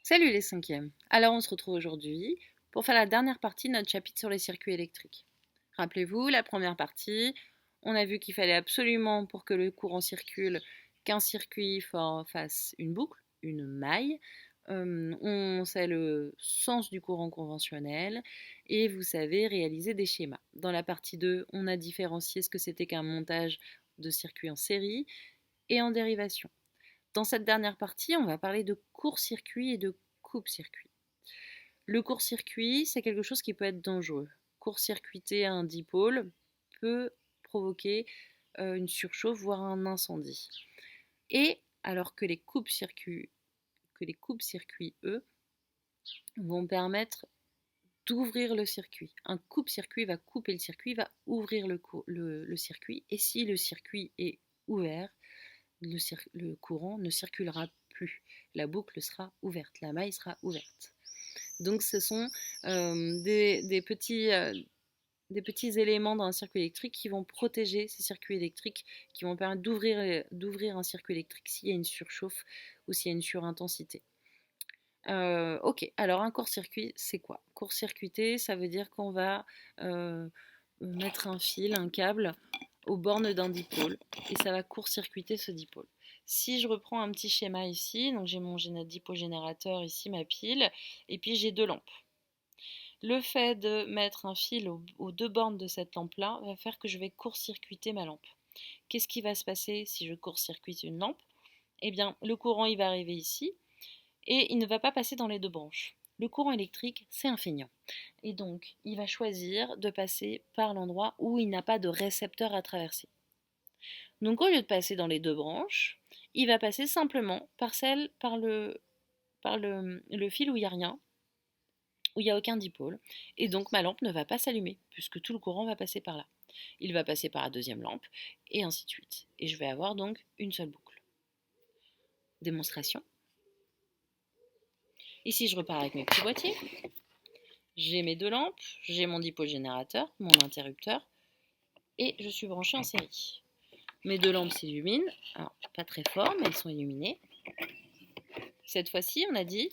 Salut les cinquièmes. Alors on se retrouve aujourd'hui pour faire la dernière partie de notre chapitre sur les circuits électriques. Rappelez-vous, la première partie, on a vu qu'il fallait absolument pour que le courant circule qu'un circuit fasse une boucle, une maille. On sait le sens du courant conventionnel et vous savez réaliser des schémas. Dans la partie 2, on a différencié ce que c'était qu'un montage de circuits en série et en dérivation. Dans cette dernière partie, on va parler de court-circuit et de coupe-circuit. Le court-circuit, c'est quelque chose qui peut être dangereux. Court-circuiter un dipôle peut provoquer une surchauffe, voire un incendie. Et alors que les coupe-circuits, eux, vont permettre d'ouvrir le circuit. Un coupe-circuit va couper le circuit, va ouvrir le circuit. Et si le circuit est ouvert, le courant ne circulera plus. La boucle sera ouverte, la maille sera ouverte. Donc ce sont des petits éléments dans un circuit électrique qui vont protéger ces circuits électriques, qui vont permettre d'ouvrir un circuit électrique s'il y a une surchauffe ou s'il y a une surintensité. Ok, alors un court-circuit, c'est quoi? Court-circuiter, ça veut dire qu'on va mettre un fil, un câble aux bornes d'un dipôle et ça va court-circuiter ce dipôle. Si je reprends un petit schéma ici, donc j'ai mon dipôle-générateur ici, ma pile, et puis j'ai deux lampes. Le fait de mettre un fil aux deux bornes de cette lampe-là va faire que je vais court-circuiter ma lampe. Qu'est-ce qui va se passer si je court-circuite une lampe? Eh bien, le courant il va arriver ici et il ne va pas passer dans les deux branches. Le courant électrique, c'est un feignant. Et donc, il va choisir de passer par l'endroit où il n'a pas de récepteur à traverser. Donc, au lieu de passer dans les deux branches, il va passer simplement par le fil où il n'y a rien, où il n'y a aucun dipôle. Et donc, ma lampe ne va pas s'allumer, puisque tout le courant va passer par là. Il va passer par la deuxième lampe, et ainsi de suite. Et je vais avoir donc une seule boucle. Démonstration. Ici, je repars avec mes petits boîtiers. J'ai mes deux lampes, j'ai mon dipôle générateur, mon interrupteur, et je suis branchée en série. Mes deux lampes s'illuminent, alors pas très fort, mais elles sont illuminées. Cette fois-ci, on a dit,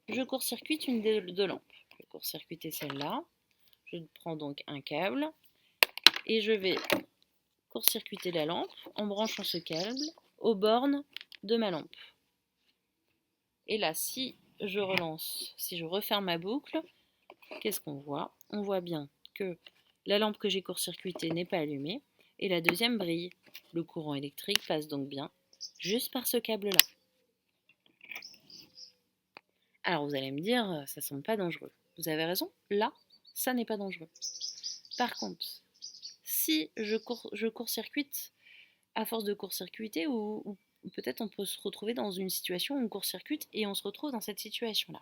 je court-circuite une des deux lampes. Je vais court-circuiter celle-là. Je prends donc un câble et je vais court-circuiter la lampe en branchant ce câble aux bornes de ma lampe. Et là, si je relance, si je referme ma boucle, qu'est-ce qu'on voit? On voit bien que la lampe que j'ai court-circuitée n'est pas allumée et la deuxième brille. Le courant électrique passe donc bien juste par ce câble-là. Alors vous allez me dire, ça semble pas dangereux. Vous avez raison, là, ça n'est pas dangereux. Par contre, si je court-circuite, à force de court-circuiter, ou peut-être on peut se retrouver dans une situation où on court-circuite et on se retrouve dans cette situation-là.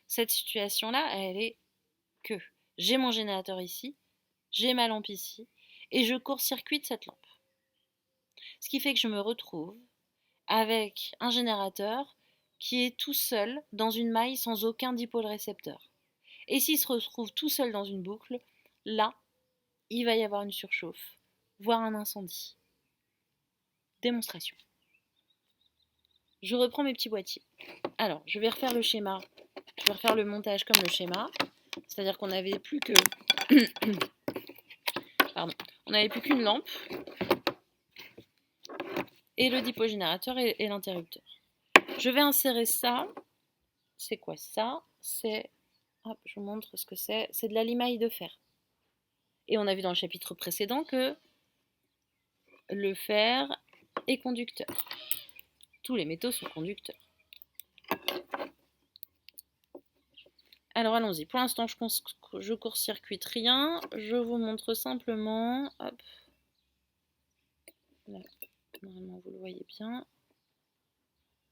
Cette situation-là, elle est que j'ai mon générateur ici, j'ai ma lampe ici, et je court-circuite cette lampe. Ce qui fait que je me retrouve avec un générateur qui est tout seul dans une maille sans aucun dipôle récepteur. Et s'il se retrouve tout seul dans une boucle, là, il va y avoir une surchauffe, voire un incendie. Démonstration. Je reprends mes petits boîtiers. Alors, je vais refaire le schéma, je vais refaire le montage comme le schéma, c'est-à-dire qu'on n'avait plus que... Pardon. On n'avait plus qu'une lampe et le dipôle générateur et l'interrupteur. Je vais insérer ça. C'est quoi ça? C'est... Hop, je vous montre ce que c'est. C'est de la limaille de fer. Et on a vu dans le chapitre précédent que le fer est conducteur. Tous les métaux sont conducteurs. Alors allons-y. Pour l'instant, je court-circuite rien. Je vous montre simplement... Hop. Là, normalement, vous le voyez bien.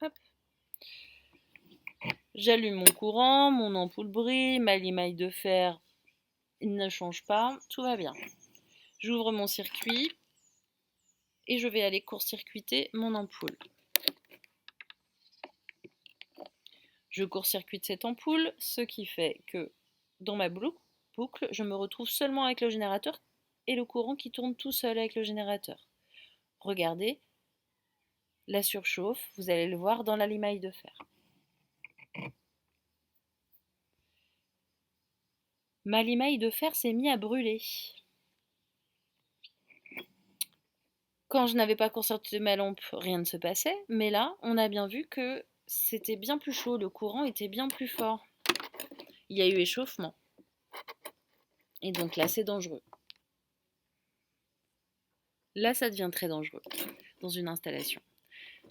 Hop. J'allume mon courant, mon ampoule brille, ma limaille de fer ne change pas, tout va bien. J'ouvre mon circuit et je vais aller court-circuiter mon ampoule. Je court-circuite cette ampoule, ce qui fait que dans ma boucle, je me retrouve seulement avec le générateur et le courant qui tourne tout seul avec le générateur. Regardez, la surchauffe, vous allez le voir dans la limaille de fer. Ma limaille de fer s'est mise à brûler. Quand je n'avais pas concerté ma lampe, rien ne se passait, mais là, on a bien vu que c'était bien plus chaud, le courant était bien plus fort. Il y a eu échauffement. Et donc là, c'est dangereux. Là, ça devient très dangereux dans une installation.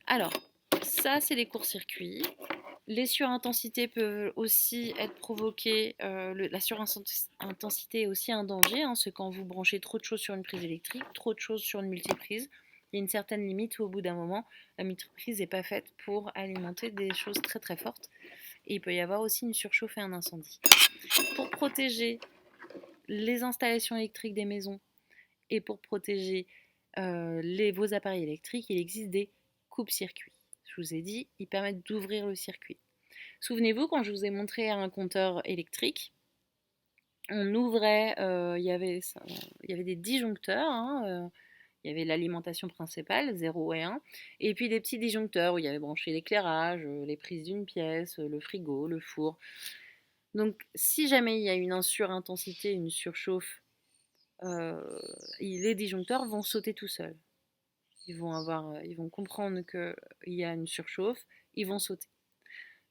Alors, ça, c'est les courts-circuits. Les surintensités peuvent aussi être provoquées. La surintensité est aussi un danger. C'est quand vous branchez trop de choses sur une prise électrique, trop de choses sur une multiprise. Il y a une certaine limite où au bout d'un moment, la multiprise n'est pas faite pour alimenter des choses très très fortes. Et il peut y avoir aussi une surchauffe et un incendie. Pour protéger les installations électriques des maisons et pour protéger vos appareils électriques, il existe des coupe-circuits. Je vous ai dit, ils permettent d'ouvrir le circuit. Souvenez-vous, quand je vous ai montré un compteur électrique, on ouvrait, il y avait des disjoncteurs, il y avait l'alimentation principale, 0 et 1, et puis des petits disjoncteurs où il y avait branché l'éclairage, les prises d'une pièce, le frigo, le four. Donc si jamais il y a une surintensité, une surchauffe, les disjoncteurs vont sauter tout seuls. Ils vont comprendre qu'il y a une surchauffe, ils vont sauter.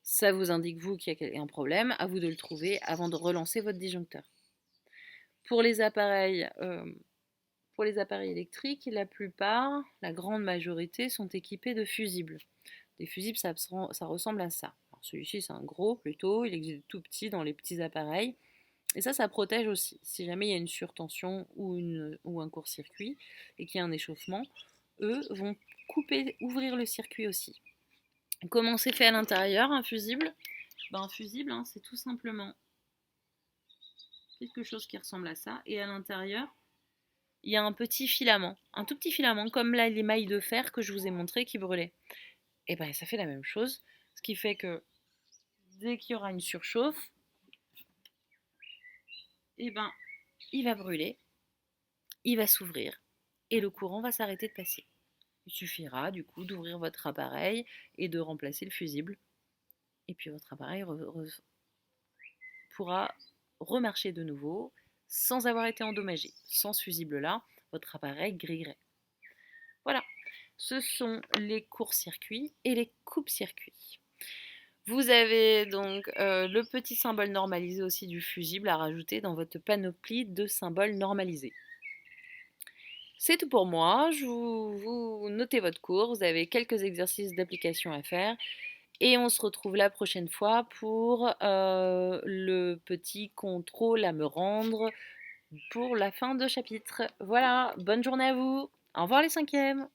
Ça vous indique, vous, qu'il y a un problème, à vous de le trouver avant de relancer votre disjoncteur. Pour les appareils électriques, la plupart, la grande majorité, sont équipés de fusibles. Des fusibles, ça ressemble à ça. Celui-ci, c'est un gros plutôt, il existe tout petit dans les petits appareils. Et ça protège aussi. Si jamais il y a une surtension ou un court-circuit et qu'il y a un échauffement, eux vont ouvrir le circuit aussi. Comment c'est fait à l'intérieur, un fusible? Un fusible, c'est tout simplement quelque chose qui ressemble à ça. Et à l'intérieur, il y a un petit filament, un tout petit filament, comme là, les mailles de fer que je vous ai montré qui brûlaient. Et bien, ça fait la même chose. Ce qui fait que dès qu'il y aura une surchauffe, et ben, il va brûler, il va s'ouvrir et le courant va s'arrêter de passer. Il suffira du coup d'ouvrir votre appareil et de remplacer le fusible. Et puis votre appareil pourra remarcher de nouveau sans avoir été endommagé. Sans ce fusible-là, votre appareil grillerait. Voilà, ce sont les courts-circuits et les coupe-circuits. Vous avez donc le petit symbole normalisé aussi du fusible à rajouter dans votre panoplie de symboles normalisés. C'est tout pour moi, vous notez votre cours, vous avez quelques exercices d'application à faire et on se retrouve la prochaine fois pour le petit contrôle à me rendre pour la fin de chapitre. Voilà, bonne journée à vous, au revoir les cinquièmes.